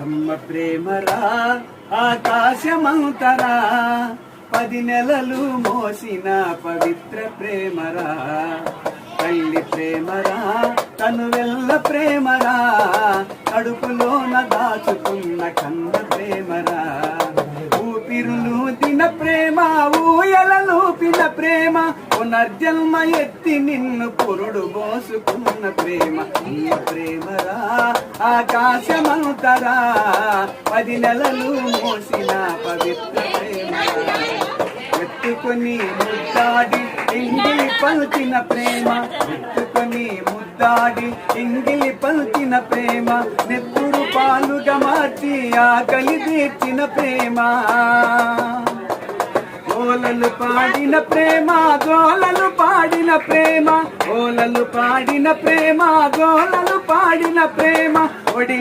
అమ్మ ప్రేమరా ఆకాశమంతరా 10 నెలలు మోసిన పవిత్ర ప్రేమరా తల్లి ప్రేమరా తను వెళ్ళ ప్రేమరా కడుపులోన దాచుకున్న కన్న ప్రేమరా ఊపిరులు తిన ప్రేమ ఊయలూపిన ప్రేమ పునర్జన్మ ఎత్తి నిన్ను పురుడు పోసుకున్న ప్రేమ ఈ ప్రేమరా ఆకాశమంతరా 10 నెలలు మోసిన పవిత్ర ప్రేమరా ఎత్తుకొని ముద్దాడి ఎంగిలి పల్చిన ప్రేమ ఎత్తుకొని ముద్దాడి ఎంగిలి పల్చిన ప్రేమ నెత్తురు పాలుగా మార్చి ఆకలి తీర్చిన ప్రేమ ఓలలు పాడిన ప్రేమ గోలలు పాడిన ప్రేమ ఓలలు పాడిన ప్రేమ గోలలు పాడిన ప్రేమ ఒడిలో